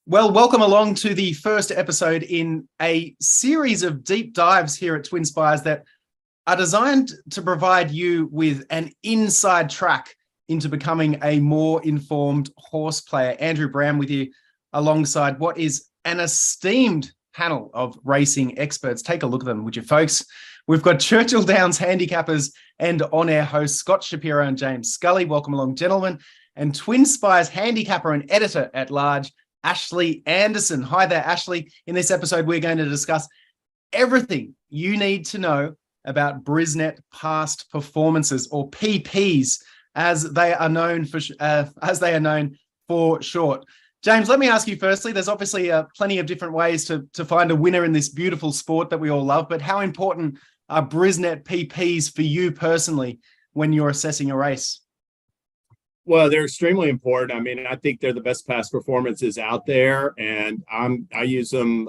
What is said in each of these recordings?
Well, welcome along to the first episode in a series of deep dives here at TwinSpires that are designed to provide you with an inside track into becoming a more informed horse player. Andrew Brown with you alongside what is an esteemed panel of racing experts. Take a look at them, would you, folks? We've got Churchill Downs handicappers and on-air hosts Scott Shapiro and James Scully. Welcome along, gentlemen. And TwinSpires handicapper and editor at large, Ashley Anderson. Hi there, Ashley. In this episode, we're going to discuss everything you need to know about Brisnet Past performances, or PPs, as they are known for short. James, let me ask you firstly. There's obviously plenty of different ways to find a winner in this beautiful sport that we all love, but how important are Brisnet PPs for you personally when you're assessing a race? Well, they're extremely important. I mean, I think they're the best past performances out there, and I use them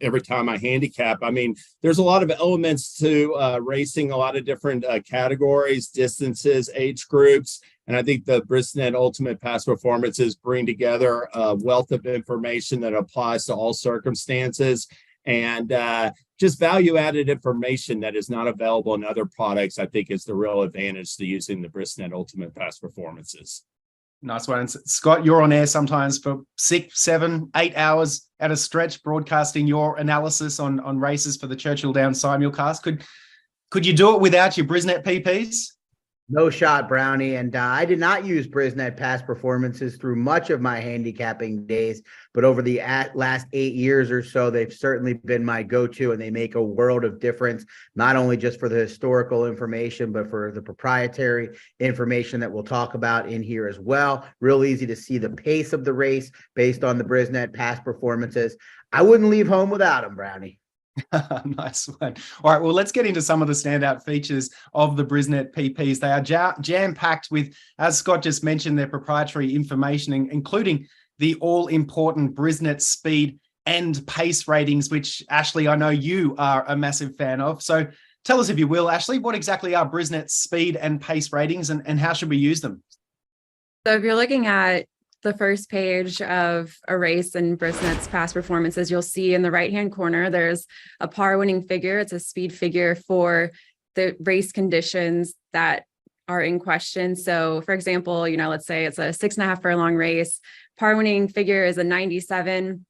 every time I handicap. I mean, there's a lot of elements to racing, a lot of different categories, distances, age groups, and I think the Brisnet Ultimate Past Performances bring together a wealth of information that applies to all circumstances, and just value-added information that is not available in other products, I think, is the real advantage to using the Brisnet Ultimate Past Performances. Nice one. And Scott, you're on air sometimes for 6, 7, 8 hours at a stretch, broadcasting your analysis on races for the Churchill Downs simulcast. Could you do it without your Brisnet PPs? No shot, Brownie. And I did not use Brisnet Past Performances through much of my handicapping days, but over the last 8 years or so, they've certainly been my go-to, and they make a world of difference, not only just for the historical information, but for the proprietary information that we'll talk about in here as well. Real easy to see the pace of the race based on the Brisnet Past Performances. I wouldn't leave home without them, Brownie. Nice one. All right, well, let's get into some of the standout features of the Brisnet PPs. They are jam-packed with, as Scott just mentioned, their proprietary information, including the all-important Brisnet speed and pace ratings, which, Ashley, I know you are a massive fan of. So tell us, if you will, Ashley, what exactly are Brisnet speed and pace ratings, and how should we use them? So if you're looking at the first page of a race and Brisnet's past performances, you'll see in the right-hand corner, there's a par winning figure. It's a speed figure for the race conditions that are in question. So for example, let's say it's a 6.5 furlong race. Par winning figure is a 97.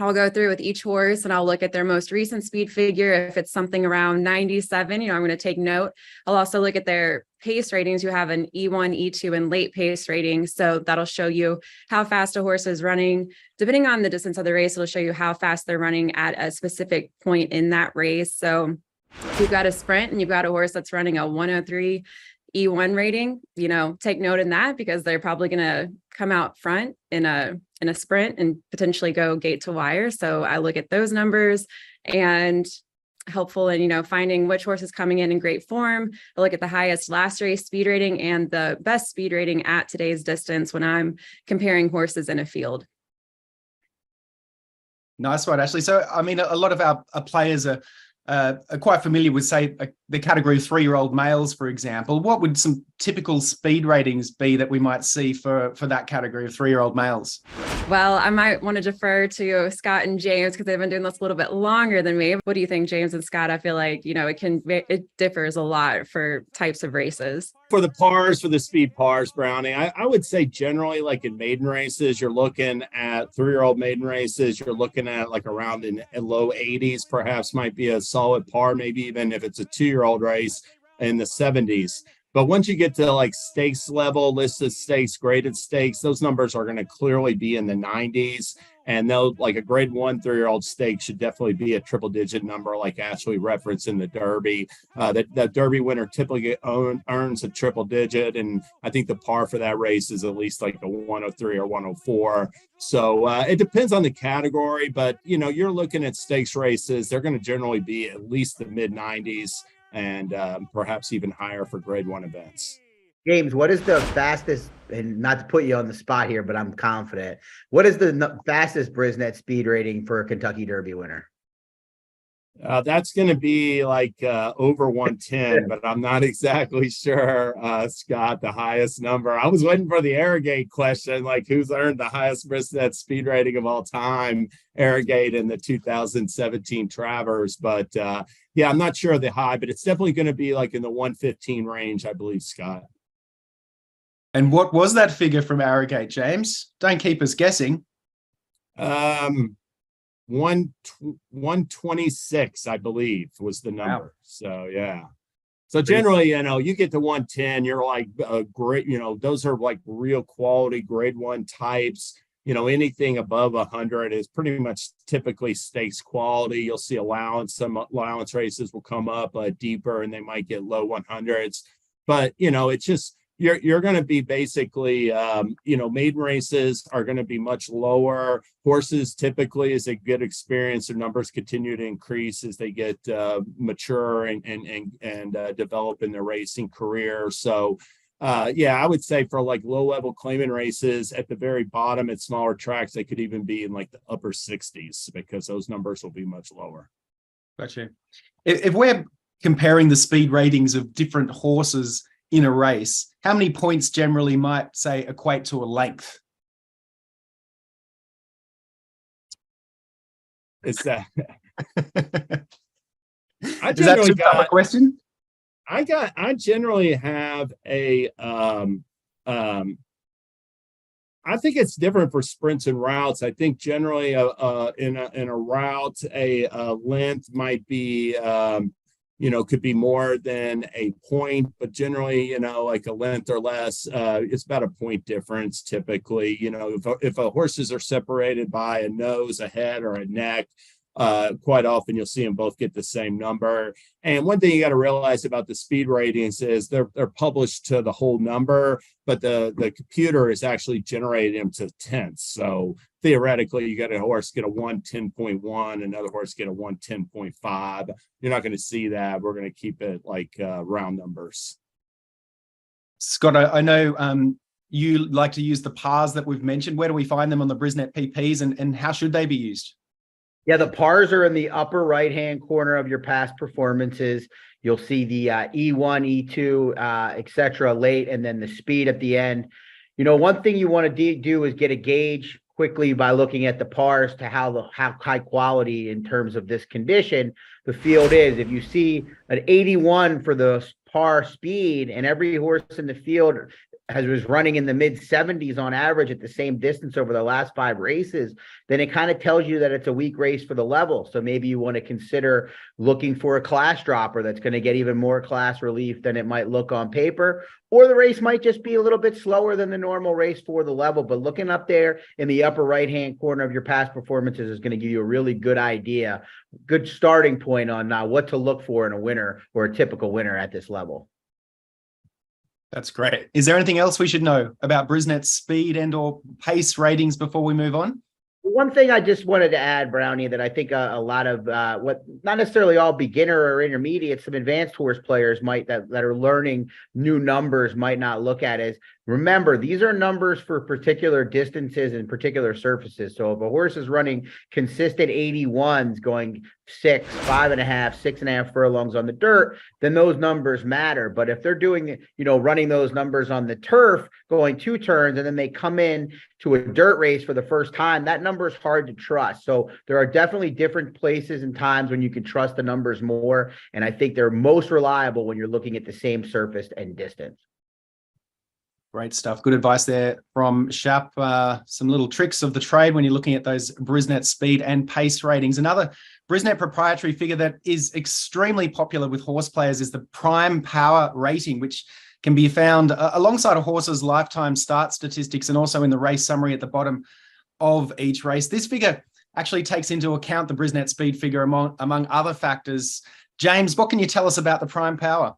I'll go through with each horse and I'll look at their most recent speed figure. If it's something around 97, I'm going to take note. I'll also look at their pace ratings. You have an E1, E2, and late pace rating. So that'll show you how fast a horse is running. Depending on the distance of the race, it'll show you how fast they're running at a specific point in that race. So if you've got a sprint and you've got a horse that's running a 103 E1 rating, take note in that, because they're probably going to come out front in a sprint and potentially go gate to wire. So I look at those numbers, and helpful in, finding which horse is coming in great form. I look at the highest last race speed rating and the best speed rating at today's distance when I'm comparing horses in a field. Nice one, Ashley. So, I mean, a lot of our players are quite familiar with, say, the category 3-year-old males, for example. What would some typical speed ratings be that we might see for that category of 3-year-old males? Well, I might want to defer to Scott and James, because they've been doing this a little bit longer than me. What do you think, James and Scott? I feel like, it differs a lot for types of races. For the pars, for the speed pars, Brownie, I would say generally, like in maiden races, you're looking at 3-year-old maiden races, you're looking at like around in low 80s, perhaps might be a solid par, maybe even if it's a 2-year-old race in the 70s. But once you get to like stakes level, listed stakes, graded stakes, those numbers are going to clearly be in the 90s. And they'll, like a grade 1 3-year-old stake should definitely be a triple-digit number, like Ashley referenced in the Derby. The Derby winner typically earns a triple-digit, and I think the par for that race is at least like a 103 or 104. So it depends on the category, but you're looking at stakes races. They're going to generally be at least the mid-90s, and perhaps even higher for grade 1 events. James, what is the fastest, and not to put you on the spot here, but I'm confident, what is the fastest Brisnet speed rating for a Kentucky Derby winner? That's going to be like over 110, but I'm not exactly sure, Scott, the highest number. I was waiting for the Arrogate question, like who's earned the highest Brisnet speed rating of all time, Arrogate in the 2017 Travers. But yeah, I'm not sure of the high, but it's definitely going to be like in the 115 range, I believe, Scott. And what was that figure from Arrogate, James? Don't keep us guessing. 126, I believe, was the number. Wow. So yeah. So generally, you get to 110, you're like great, those are like real quality grade one types. Anything above 100 is pretty much typically stakes quality. You'll see allowance. Some allowance races will come up deeper and they might get low 100s. But, it's just, you're going to be basically, maiden races are going to be much lower. Horses typically, as they get experience, their numbers continue to increase as they get mature and develop in their racing career. So, yeah, I would say for like low level claimant races at the very bottom at smaller tracks, they could even be in like the upper 60s because those numbers will be much lower. Gotcha. If we're comparing the speed ratings of different horses in a race, how many points generally might say equate to a length? Is that Is that too tough a question? I generally have a I think it's different for sprints and routes. I think generally in a route a length might be could be more than a point, but generally, like a length or less, it's about a point difference typically. If horses are separated by a nose, a head, or a neck, quite often you'll see them both get the same number. And one thing you got to realize about the speed ratings is they're published to the whole number, but the computer is actually generating them to tenths. So theoretically, you got a horse get a 110.1, another horse get a 110.5. You're not going to see that. We're going to keep it like round numbers. Scott, I know you like to use the pars that we've mentioned. Where do we find them on the Brisnet PPs, and how should they be used? Yeah, the pars are in the upper right-hand corner of your past performances. You'll see the E1, E2, etc. late, and then the speed at the end. One thing you want to do is get a gauge quickly by looking at the pars to how high quality in terms of this condition the field is. If you see an 81 for the par speed and every horse in the field was running in the mid 70s on average at the same distance over the last 5 races, then it kind of tells you that it's a weak race for the level. So maybe you want to consider looking for a class dropper that's going to get even more class relief than it might look on paper, or the race might just be a little bit slower than the normal race for the level. But looking up there in the upper right-hand corner of your past performances is going to give you a really good idea, good starting point on what to look for in a winner or a typical winner at this level. That's great. Is there anything else we should know about Brisnet's speed and or pace ratings before we move on? One thing I just wanted to add, Brownie, that I think a lot of what not necessarily all beginner or intermediate, some advanced horse players that are learning new numbers might not look at is, remember, these are numbers for particular distances and particular surfaces. So if a horse is running consistent 81s going 6, 5.5, 6.5 furlongs on the dirt, then those numbers matter. But if they're doing, running those numbers on the turf, going 2 turns, and then they come in to a dirt race for the first time, that number is hard to trust. So there are definitely different places and times when you can trust the numbers more. And I think they're most reliable when you're looking at the same surface and distance. Great stuff. Good advice there from Shap. Some little tricks of the trade when you're looking at those Brisnet speed and pace ratings. Another Brisnet proprietary figure that is extremely popular with horse players is the prime power rating, which can be found alongside a horse's lifetime start statistics and also in the race summary at the bottom of each race. This figure actually takes into account the Brisnet speed figure among other factors. James, what can you tell us about the prime power?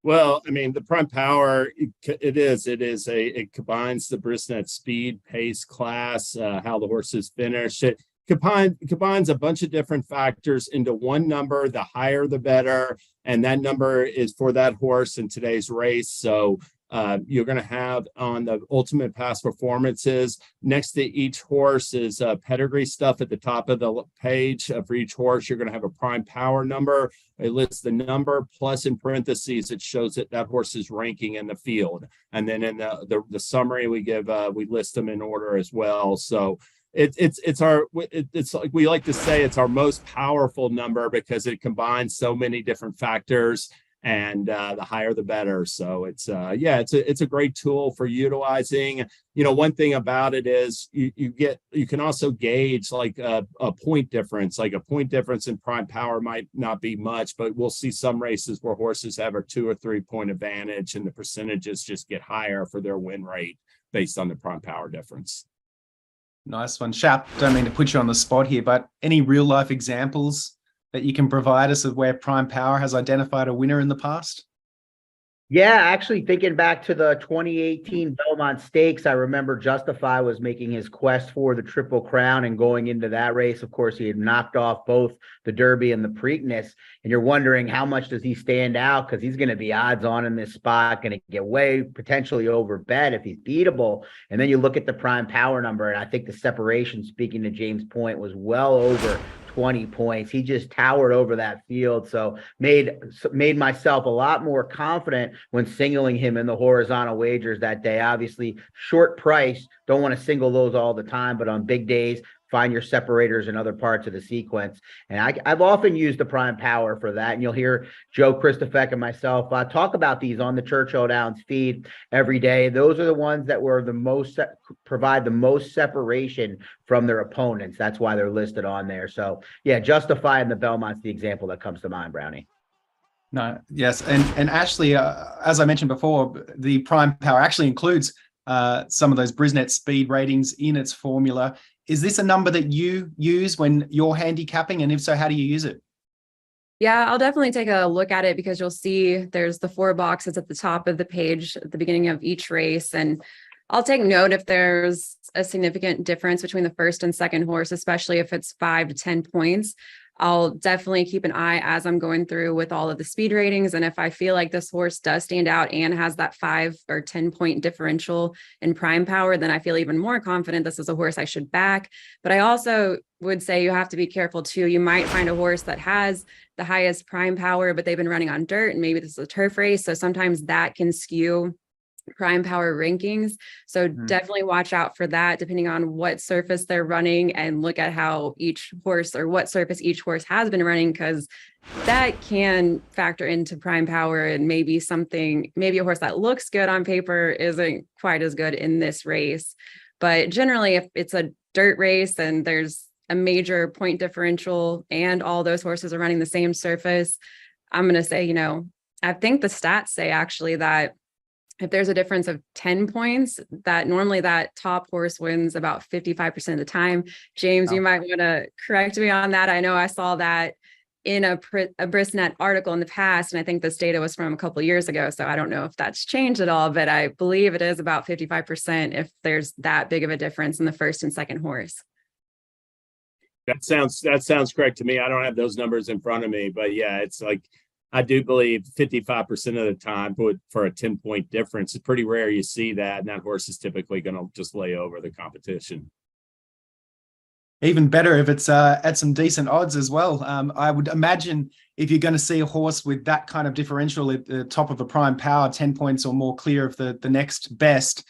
Well, I mean, the prime power, it combines the Brisnet speed, pace, class, how the horses finish. combines a bunch of different factors into one number. The higher, the better. And that number is for that horse in today's race. So you're going to have on the ultimate past performances, next to each horse is pedigree stuff at the top of the page. For each horse, you're going to have a prime power number. It lists the number, plus in parentheses, it shows that horse's ranking in the field. And then in the summary, we list them in order as well. So it's like we like to say, it's our most powerful number because it combines so many different factors, and the higher the better. So it's a great tool for utilizing. One thing about it is you can also gauge like a point difference. Like a point difference in prime power might not be much, but we'll see some races where horses have a 2 or 3 point advantage, and the percentages just get higher for their win rate based on the prime power difference. Nice one. Shap, don't mean to put you on the spot here, but any real life examples that you can provide us of where prime power has identified a winner in the past? Yeah, actually thinking back to the 2018 Belmont Stakes, I remember Justify was making his quest for the Triple Crown and going into that race. Of course, he had knocked off both the Derby and the Preakness, and you're wondering how much does he stand out, because he's going to be odds on in this spot, going to get way potentially over bet if he's beatable. And then you look at the prime power number, and I think the separation, speaking to James' point, was well over 20 points. He just towered over that field. So made myself a lot more confident when singling him in the horizontal wagers that day. Obviously, short price, don't want to single those all the time, but on big days, find your separators in other parts of the sequence. And I've often used the prime power for that. And you'll hear Joe Christofek and myself talk about these on the Churchill Downs feed every day. Those are the ones that were the most provide the most separation from their opponents. That's why they're listed on there. So yeah, Justify and the Belmont's the example that comes to mind, Brownie. No, yes. And Ashley, as I mentioned before, the prime power actually includes some of those Brisnet speed ratings in its formula. Is this a number that you use when you're handicapping? And if so, how do you use it? Yeah, I'll definitely take a look at it, because you'll see there's the 4 boxes at the top of the page at the beginning of each race. And I'll take note if there's a significant difference between the first and second horse, especially if it's 5 to 10 points. I'll definitely keep an eye as I'm going through with all of the speed ratings. And if I feel like this horse does stand out and has that 5 or 10 point differential in prime power, then I feel even more confident this is a horse I should back. But I also would say you have to be careful too. You might find a horse that has the highest prime power, but they've been running on dirt, and maybe this is a turf race. So sometimes that can skew prime power rankings. So definitely watch out for that, depending on what surface they're running, and look at how each horse, or what surface each horse has been running, because that can factor into prime power. And maybe a horse that looks good on paper isn't quite as good in this race. But generally, if it's a dirt race and there's a major point differential and all those horses are running the same surface, I'm going to say, I think the stats say actually that if there's a difference of 10 points, that normally that top horse wins about 55% of the time. James, you might want to correct me on that. I know I saw that in a Brisnet article in the past, and I think this data was from a couple of years ago. So I don't know if that's changed at all, but I believe it is about 55% if there's that big of a difference in the first and second horse. That sounds correct to me. I don't have those numbers in front of me, but yeah, it's like, I do believe 55% of the time for a 10 point difference. It's pretty rare you see that, and that horse is typically going to just lay over the competition. Even better if it's at some decent odds as well. I would imagine if you're going to see a horse with that kind of differential at the top of a prime power, 10 points or more clear of the next best,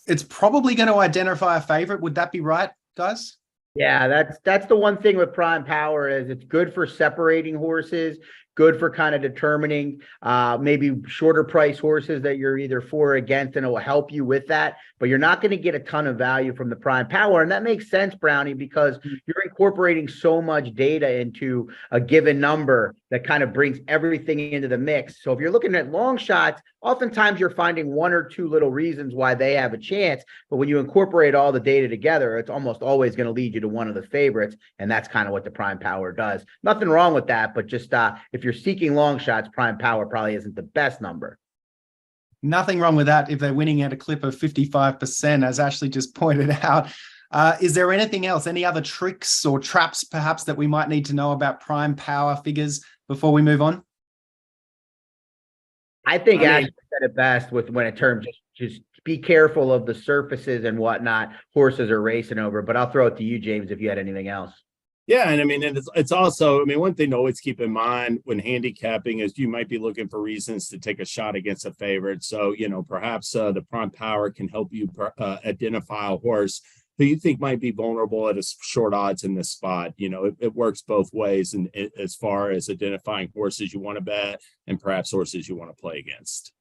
it's probably going to identify a favorite. Would that be right, guys? Yeah, that's the one thing with prime power, is it's good for separating horses, good for kind of determining maybe shorter price horses that you're either for or against, and it will help you with that. But you're not going to get a ton of value from the prime power. And that makes sense, Brownie, because you're incorporating so much data into a given number that kind of brings everything into the mix. So if you're looking at long shots, oftentimes you're finding 1 or 2 little reasons why they have a chance. But when you incorporate all the data together, it's almost always going to lead you to one of the favorites. And that's kind of what the prime power does. Nothing wrong with that, but just if you're seeking long shots, prime power probably isn't the best number. Nothing wrong with that if they're winning at a clip of 55%, as Ashley just pointed out. Is there anything else, any other tricks or traps perhaps that we might need to know about prime power figures before we move on? I think Ashley said it best with when it terms just be careful of the surfaces and whatnot horses are racing over. But I'll throw it to you, James, if you had anything else. Yeah, and I mean, and it's also, I mean, one thing to always keep in mind when handicapping is you might be looking for reasons to take a shot against a favorite. So, you know, perhaps the prime power can help you identify a horse who you think might be vulnerable at a short odds in this spot. You know, it works both ways, and as far as identifying horses you want to bet and perhaps horses you want to play against.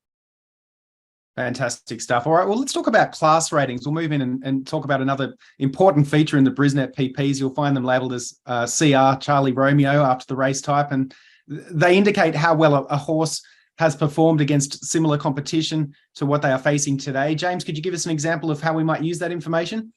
Fantastic stuff. All right, well, let's talk about class ratings. We'll move in and talk about another important feature in the Brisnet PPs. You'll find them labeled as CR, Charlie Romeo, after the race type, and they indicate how well a horse has performed against similar competition to what they are facing today. James, could you give us an example of how we might use that information?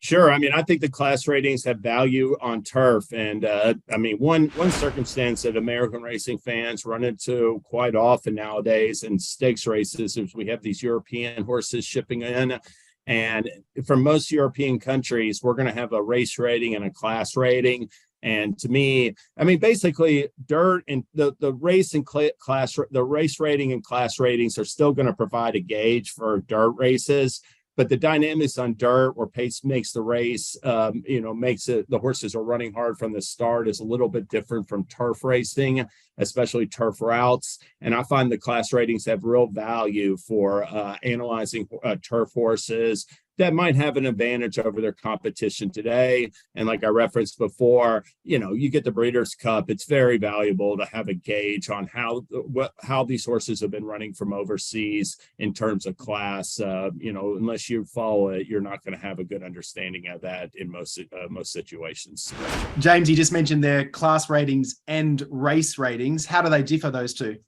Sure. I mean, I think the class ratings have value on turf. And I mean, one circumstance that American racing fans run into quite often nowadays in stakes races is we have these European horses shipping in. And from most European countries, we're going to have a race rating and a class rating. And to me, I mean, basically, dirt and the race and class, the race rating and class ratings are still going to provide a gauge for dirt races. But the dynamics on dirt, where pace makes the race, you know, makes it the horses are running hard from the start, is a little bit different from turf racing, especially turf routes. And I find the class ratings have real value for analyzing turf horses that might have an advantage over their competition today. And like I referenced before, you know, you get the Breeders' Cup, it's very valuable to have a gauge on how these horses have been running from overseas in terms of class. You know, unless you follow it, you're not going to have a good understanding of that in most situations. James, you just mentioned their class ratings and race ratings. How do they differ, those two?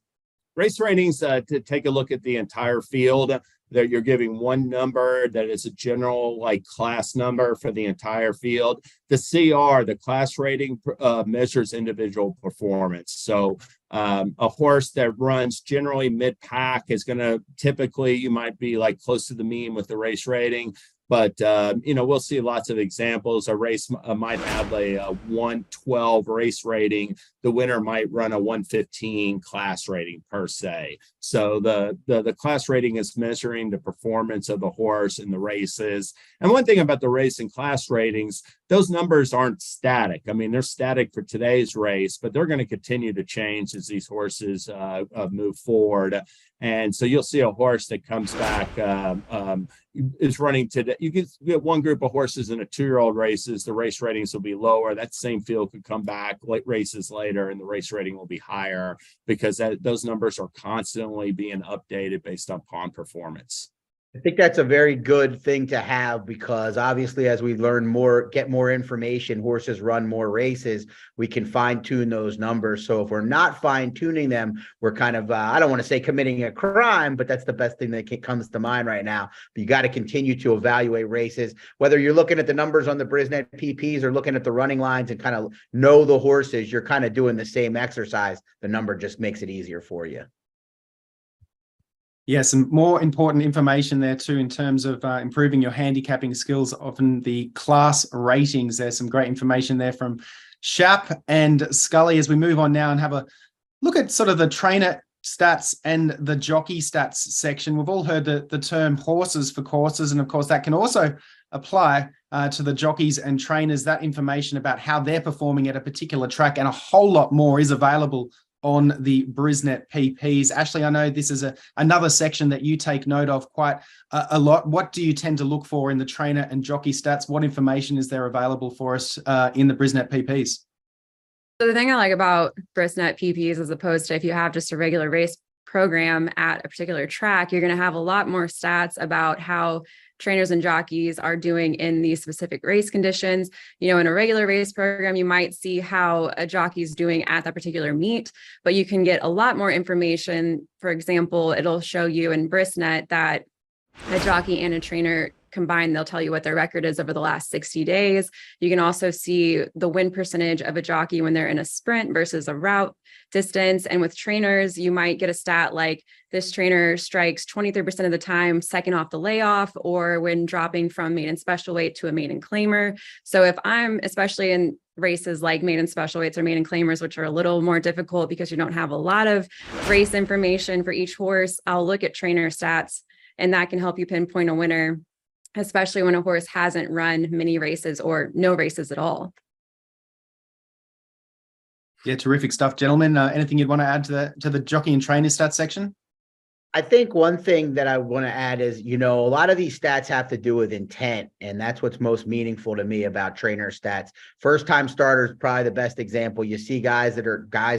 Race ratings, to take a look at the entire field, that you're giving one number that is a general like class number for the entire field. The CR, the class rating, measures individual performance. So a horse that runs generally mid-pack is going to typically, you might be like close to the mean with the race rating. But, you know, we'll see lots of examples. A race might have a 112 race rating. The winner might run a 115 class rating per se. So the class rating is measuring the performance of the horse in the races. And one thing about the race and class ratings, those numbers aren't static. I mean, they're static for today's race, but they're going to continue to change as these horses move forward. And so you'll see a horse that comes back, is running today. You get one group of horses in a 2-year-old races, the race ratings will be lower. That same field could come back races later and the race rating will be higher because those numbers are constantly being updated based upon performance. I think that's a very good thing to have because obviously as we learn more, get more information, horses run more races, we can fine tune those numbers. So if we're not fine tuning them, we're kind of, I don't want to say committing a crime, but that's the best thing that comes to mind right now. But you got to continue to evaluate races, whether you're looking at the numbers on the Brisnet PPs or looking at the running lines and kind of know the horses, you're kind of doing the same exercise. The number just makes it easier for you. Yeah, some more important information there too in terms of improving your handicapping skills. Often the class ratings, there's some great information there from Shap and Scully as we move on now and have a look at sort of the trainer stats and the jockey stats section. We've all heard the term horses for courses, and of course that can also apply to the jockeys and trainers. That information about how they're performing at a particular track and a whole lot more is available on the Brisnet PPs. Ashley, I know this is another section that you take note of quite a lot. What do you tend to look for in the trainer and jockey stats? What information is there available for us in the Brisnet PPs? So the thing I like about Brisnet PPs, as opposed to if you have just a regular race program at a particular track, you're going to have a lot more stats about how trainers and jockeys are doing in these specific race conditions. You know, in a regular race program, you might see how a jockey is doing at that particular meet, but you can get a lot more information. For example, it'll show you in Brisnet that a jockey and a trainer combined, they'll tell you what their record is over the last 60 days. You can also see the win percentage of a jockey when they're in a sprint versus a route distance. And with trainers, you might get a stat like this trainer strikes 23% of the time second off the layoff, or when dropping from maiden special weight to a maiden claimer. So if I'm, especially in races like maiden special weights or maiden claimers, which are a little more difficult because you don't have a lot of race information for each horse, I'll look at trainer stats, and that can help you pinpoint a winner, especially when a horse hasn't run many races or no races at all. Yeah, terrific stuff, gentlemen. Anything you'd want to add to the jockey and trainer stats section? I think one thing that I want to add is, a lot of these stats have to do with intent, and that's what's most meaningful to me about trainer stats. First time starters, probably the best example. You see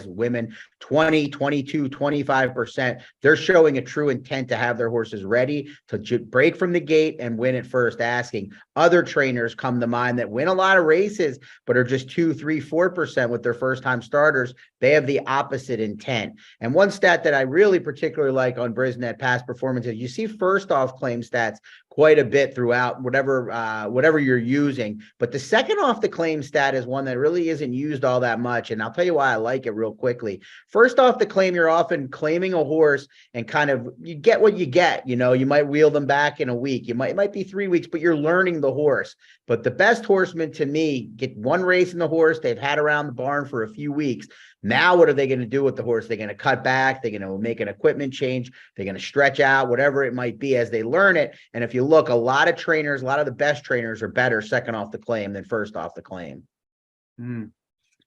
women, 20, 22, 25%. They're showing a true intent to have their horses ready to break from the gate and win at first asking. Other trainers come to mind that win a lot of races, but are just 2, 3, 4% with their first time starters. They have the opposite intent. And one stat that I really particularly like on Brisnet Past performances, you see first off claim stats quite a bit throughout whatever you're using. But the second off the claim stat is one that really isn't used all that much. And I'll tell you why I like it real quickly. First off the claim, you're often claiming a horse and you get what you get. You might wheel them back in a week. It might be 3 weeks, but you're learning the horse. But the best horsemen to me get one race in the horse they've had around the barn for a few weeks. Now, what are they going to do with the horse? They're going to cut back. They're going to make an equipment change. They're going to stretch out, whatever it might be as they learn it. And if you look, a lot of the best trainers are better second off the claim than first off the claim.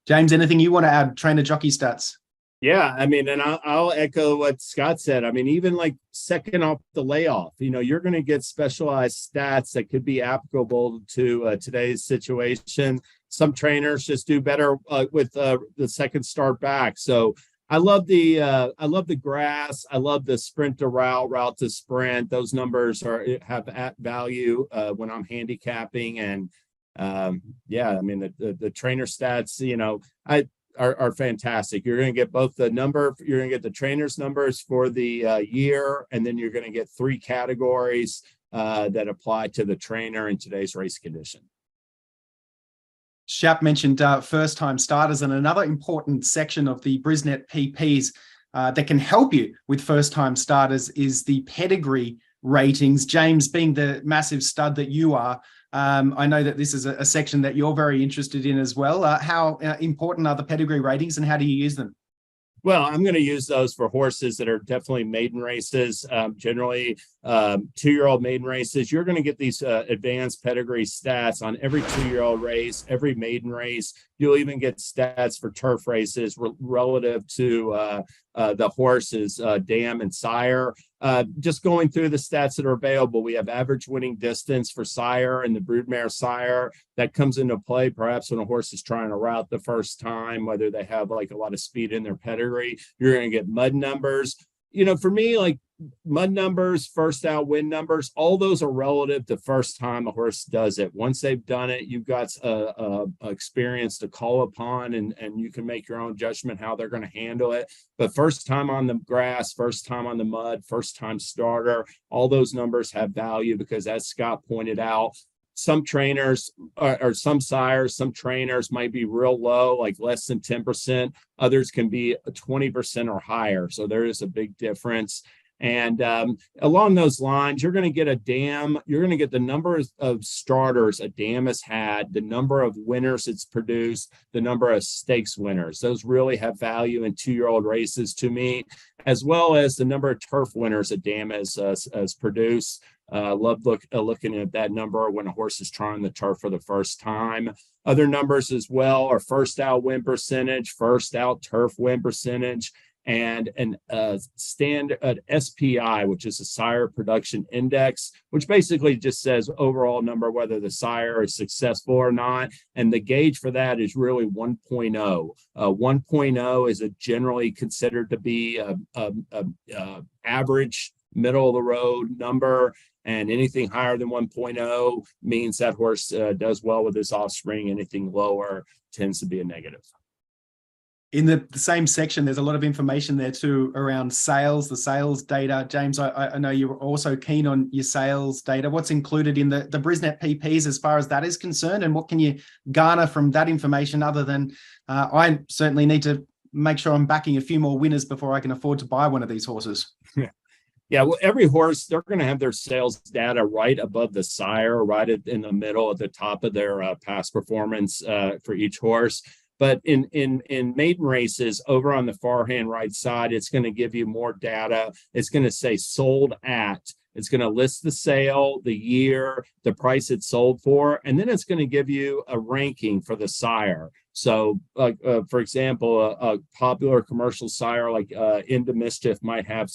James, anything you want to add, trainer jockey stats? Yeah, and I'll echo what Scott said. Even like second off the layoff, you're going to get specialized stats that could be applicable to today's situation. Some trainers just do better with the second start back. So I love the grass. I love the sprint to route to sprint. Those numbers have at value when I'm handicapping. And the trainer stats, are fantastic. You're going to get both you're going to get the trainer's numbers for the year, and then you're going to get 3 categories that apply to the trainer in today's race condition. Shap mentioned first-time starters, and another important section of the Brisnet PPs that can help you with first-time starters is the pedigree ratings. James, being the massive stud that you are, I know that this is a section that you're very interested in as well. How important are the pedigree ratings, and how do you use them? Well, I'm going to use those for horses that are definitely maiden races. Generally, 2-year-old maiden races, you're going to get these advanced pedigree stats on every 2-year-old race, every maiden race. You'll even get stats for turf races relative to the horses, dam and sire. Just going through the stats that are available, we have average winning distance for sire and the broodmare sire. That comes into play perhaps when a horse is trying to route the first time, whether they have like a lot of speed in their pedigree. You're going to get mud numbers. For me, like mud numbers, first out win numbers, all those are relative to first time a horse does it. Once they've done it, you've got experience to call upon, and you can make your own judgment how they're going to handle it. But first time on the grass, first time on the mud, first time starter, all those numbers have value because, as Scott pointed out, some trainers or some sires, some trainers might be real low, like less than 10%. Others can be 20% or higher. So there is a big difference. And along those lines, you're going to get a dam. You're going to get the number of starters a dam has had, the number of winners it's produced, the number of stakes winners. Those really have value in 2-year-old races to me, as well as the number of turf winners a dam has produced. Love looking at that number when a horse is trying the turf for the first time. Other numbers as well are first out win percentage, first out turf win percentage, and an standard SPI, which is a sire production index, which basically just says overall number, whether the sire is successful or not. And the gauge for that is really 1.0. 1.0 is generally considered to be a average, middle of the road number. And anything higher than 1.0 means that horse does well with his offspring. Anything lower tends to be a negative. In the same section, there's a lot of information there too around sales, the sales data. James, I know you're also keen on your sales data. What's included in the Brisnet PPs as far as that is concerned, and what can you garner from that information other than I certainly need to make sure I'm backing a few more winners before I can afford to buy one of these horses? Yeah, well, every horse, they're going to have their sales data right above the sire, right in the middle at the top of their past performance for each horse. But in maiden races, over on the far hand right side, it's going to give you more data. It's going to say sold at. It's going to list the sale, the year, the price it sold for, and then it's going to give you a ranking for the sire. So, for example, a popular commercial sire like Into Mischief might have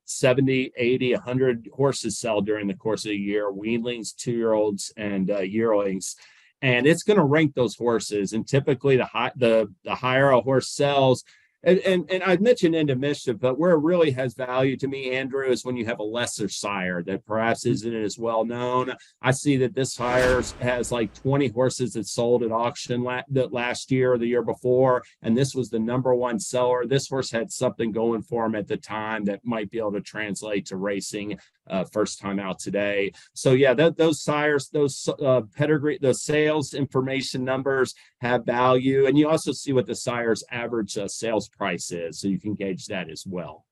70, 80, 100 horses sell during the course of a year, weanlings, 2-year-olds, and yearlings. And it's going to rank those horses. And typically the higher a horse sells, and I mentioned Into Mischief, but where it really has value to me, Andrew, is when you have a lesser sire that perhaps isn't as well known. I see that this sire has like 20 horses that sold at auction last year or the year before, and this was the #1 seller. This horse had something going for him at the time that might be able to translate to racing first time out today. So yeah, those sires, those pedigree, those sales information numbers have value, and you also see what the sire's average sales price is, so you can gauge that as well.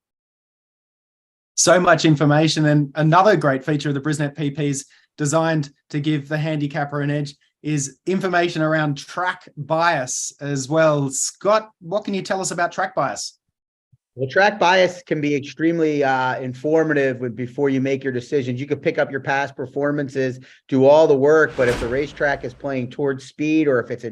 So much information. And another great feature of the Brisnet PPs designed to give the handicapper an edge is information around track bias as well. Scott, what can you tell us about track bias? Well, track bias can be extremely informative before you make your decisions. You could pick up your past performances, do all the work, but if the racetrack is playing towards speed, or if it's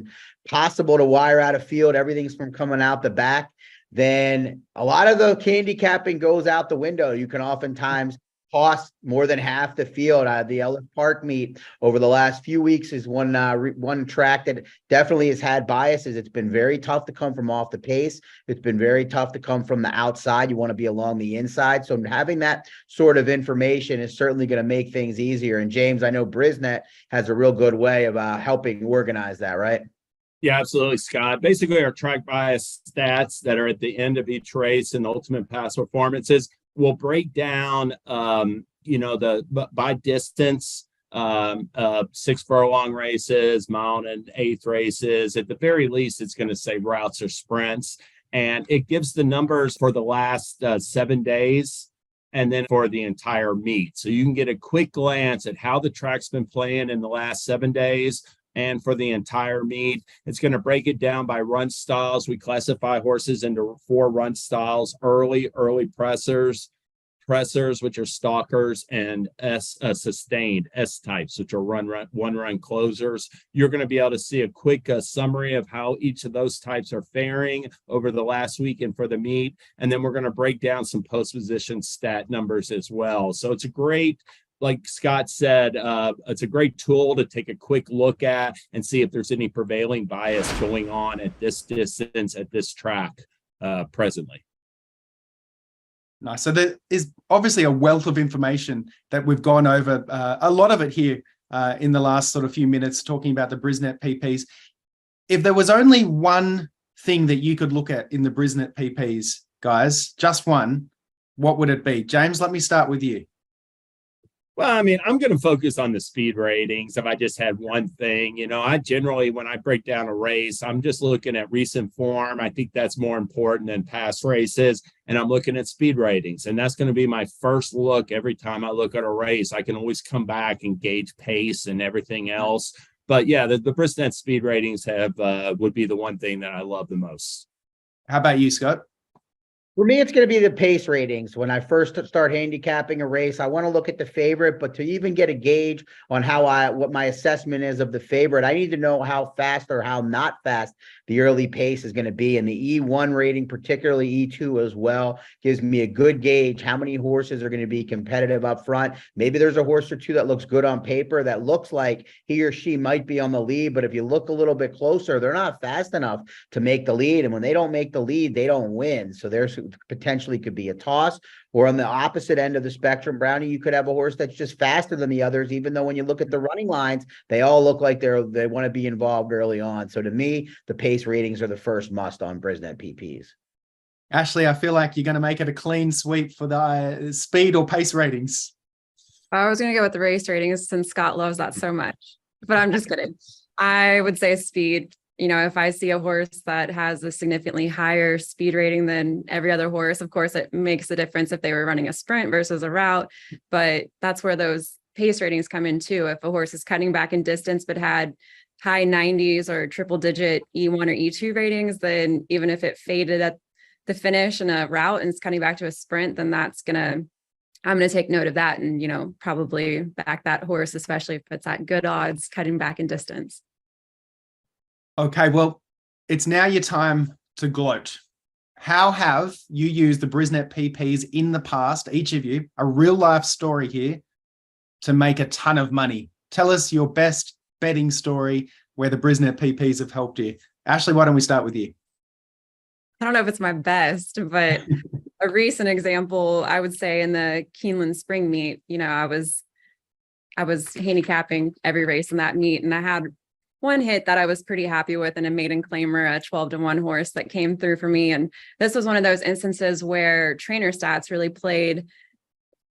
impossible to wire out a field, everything's from coming out the back, then a lot of the handicapping goes out the window. You can oftentimes cost more than half the field. The Ellis Park meet over the last few weeks is one track that definitely has had biases. It's been very tough to come from off the pace. It's been very tough to come from the outside. You want to be along the inside. So having that sort of information is certainly going to make things easier. And James, I know Brisnet has a real good way of helping organize that, right? Yeah, absolutely, Scott. Basically, our track bias stats that are at the end of each race and ultimate past performances will break down, by distance, 6 furlong races, mile and eighth races. At the very least, it's going to say routes or sprints, and it gives the numbers for the last 7 days and then for the entire meet. So you can get a quick glance at how the track's been playing in the last 7 days. And for the entire meet, it's going to break it down by run styles. We classify horses into 4 run styles: early pressers, which are stalkers, and sustained S types, which are one-run closers. You're going to be able to see a quick summary of how each of those types are faring over the last weekend for the meet. And then we're going to break down some post-position stat numbers as well. So it's a great, like Scott said, it's a great tool to take a quick look at and see if there's any prevailing bias going on at this distance, at this track presently. Nice. So there is obviously a wealth of information that we've gone over, a lot of it here in the last sort of few minutes talking about the Brisnet PPs. If there was only one thing that you could look at in the Brisnet PPs, guys, just one, what would it be? James, let me start with you. Well, I mean, I'm going to focus on the speed ratings. If I just had one thing, I generally, when I break down a race, I'm just looking at recent form. I think that's more important than past races. And I'm looking at speed ratings. And that's going to be my first look every time I look at a race. I can always come back and gauge pace and everything else. But yeah, the Brisnet speed ratings would be the one thing that I love the most. How about you, Scott? For me, it's going to be the pace ratings. When I first start handicapping a race, I want to look at the favorite, but to even get a gauge on what my assessment is of the favorite, I need to know how fast or how not fast the early pace is going to be. And the E1 rating, particularly E2 as well, gives me a good gauge how many horses are going to be competitive up front. Maybe there's a horse or two that looks good on paper that looks like he or she might be on the lead, but if you look a little bit closer, they're not fast enough to make the lead. And when they don't make the lead, they don't win. So there's potentially could be a toss. Or on the opposite end of the spectrum, Brownie, you could have a horse that's just faster than the others, even though when you look at the running lines, they all look like they want to be involved early on. So to me, the pace ratings are the first must on Brisnet PPs. Ashley, I feel like you're going to make it a clean sweep for the speed or pace ratings. I was going to go with the race ratings since Scott loves that so much, but I'm just kidding. I would say speed. If I see a horse that has a significantly higher speed rating than every other horse, of course, it makes a difference if they were running a sprint versus a route, but that's where those pace ratings come in too. If a horse is cutting back in distance, but had high 90s or triple digit E1 or E2 ratings, then even if it faded at the finish in a route and it's cutting back to a sprint, then I'm going to take note of that and, probably back that horse, especially if it's at good odds, cutting back in distance. Okay, well, it's now your time to gloat. How have you used the Brisnet PPs in the past, each of you, a real life story here, to make a ton of money? Tell us your best betting story where the Brisnet PPs have helped you. Ashley, why don't we start with you? I don't know if it's my best, but a recent example, I would say in the Keeneland Spring Meet, I was handicapping every race in that meet, and I had one hit that I was pretty happy with in a maiden claimer, a 12-1 horse that came through for me. And this was one of those instances where trainer stats really played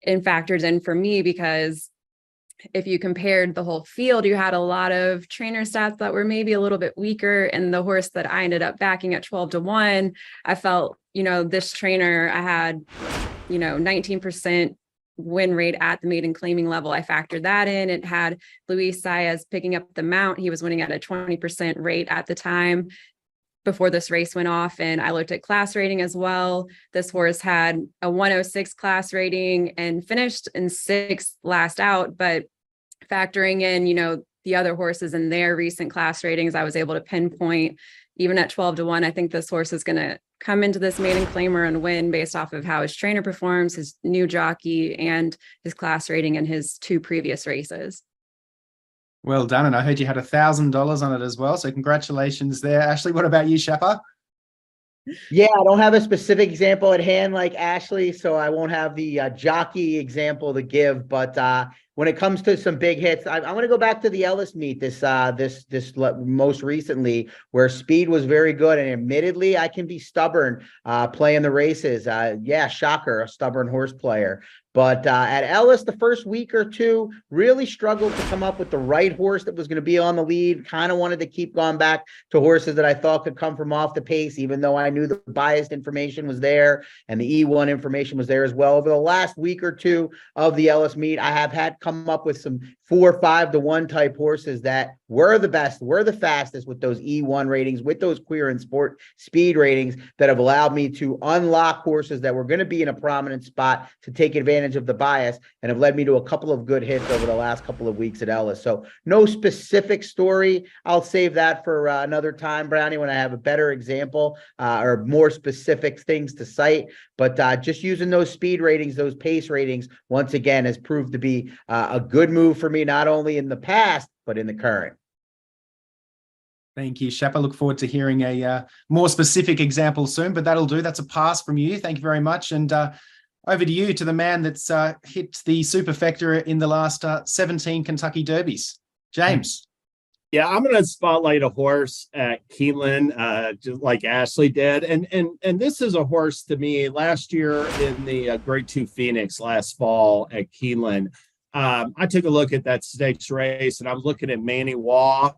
and factored in for me, because if you compared the whole field, you had a lot of trainer stats that were maybe a little bit weaker. And the horse that I ended up backing at 12-1, I felt, this trainer, I had, 19% win rate at the maiden claiming level. I factored that in. It had Luis Saez picking up the mount. He was winning at a 20% rate at the time before this race went off. And I looked at class rating as well. This horse had a 106 class rating and finished in 6th last out, but factoring in, the other horses in their recent class ratings, I was able to pinpoint, even at 12-1, I think this horse is going to come into this maiden claimer and win based off of how his trainer performs, his new jockey, and his class rating in his 2 previous races. Well done. And I heard you had $1,000 on it as well. So congratulations there. Ashley, what about you, Shappa? Yeah, I don't have a specific example at hand like Ashley, so I won't have the jockey example to give. But when it comes to some big hits, I'm going to go back to the Ellis meet this most recently, where speed was very good. And admittedly, I can be stubborn playing the races. Yeah, shocker, a stubborn horse player. But at Ellis, the first week or two, really struggled to come up with the right horse that was going to be on the lead. Kind of wanted to keep going back to horses that I thought could come from off the pace, even though I knew the biased information was there and the E1 information was there as well. Over the last week or two of the Ellis meet, I have had come up with some 4 or 5-1 type horses that were the best, were the fastest with those E1 ratings, with those queer and sport speed ratings that have allowed me to unlock horses that were going to be in a prominent spot to take advantage of the bias, and have led me to a couple of good hits over the last couple of weeks at Ellis. So no specific story. I'll save that for another time, Brownie, when I have a better example or more specific things to cite. But just using those speed ratings, those pace ratings, once again, has proved to be a good move for me, not only in the past, but in the current. Thank you, Shep. I look forward to hearing a more specific example soon, but that'll do. That's a pass from you. Thank you very much. And over to you, to the man that's hit the superfecta in the last 17 Kentucky Derbies. James. Yeah, I'm going to spotlight a horse at Keeneland, just like Ashley did. And this is a horse to me last year in the Grade 2 Phoenix last fall at Keeneland. I took a look at that stakes race, and I was looking at Manny Waugh.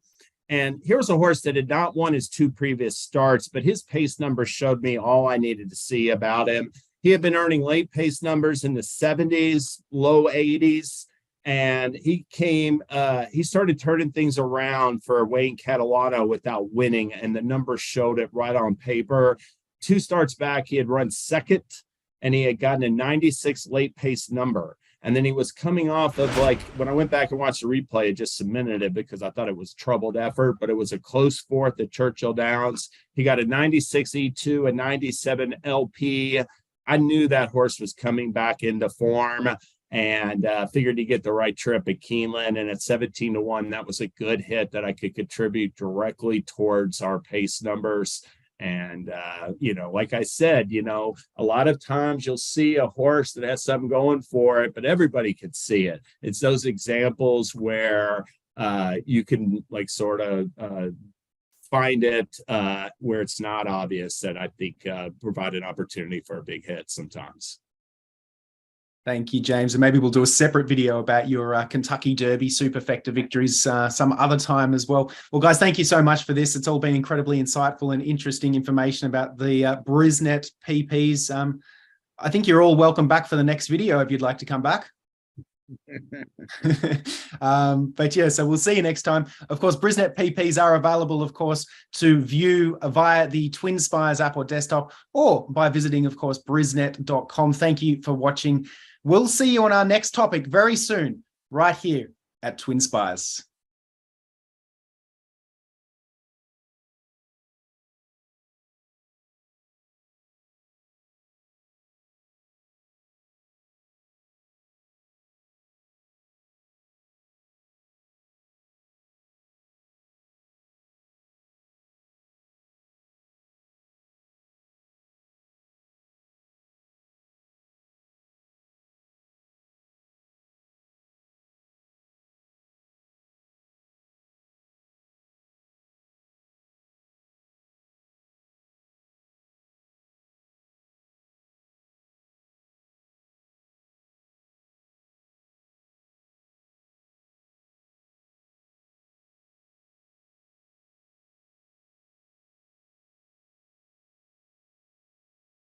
And here's a horse that had not won his 2 previous starts, but his pace numbers showed me all I needed to see about him. He had been earning late pace numbers in the 70s, low 80s. And he started turning things around for Wayne Catalano without winning. And the numbers showed it right on paper. 2 starts back, he had run second, and he had gotten a 96 late pace number. And then he was coming off of, like, when I went back and watched the replay, it just cemented it because I thought it was troubled effort, but it was a close 4th at Churchill Downs. He got a 96 E2, a 97 LP. I knew that horse was coming back into form, and figured to get the right trip at Keeneland. And at 17-1, that was a good hit that I could contribute directly towards our pace numbers. And, like I said, a lot of times you'll see a horse that has something going for it, but everybody can see it. It's those examples where you can like sort of find it where it's not obvious that I think provide an opportunity for a big hit sometimes. Thank you, James. And maybe we'll do a separate video about your Kentucky Derby superfecta victories some other time as well. Well, guys, thank you so much for this. It's all been incredibly insightful and interesting information about the Brisnet PPs. I think you're all welcome back for the next video if you'd like to come back. But yeah, so we'll see you next time. Of course, Brisnet PPs are available, of course, to view via the TwinSpires app or desktop, or by visiting, of course, brisnet.com. Thank you for watching. We'll see you on our next topic very soon, right here at TwinSpires.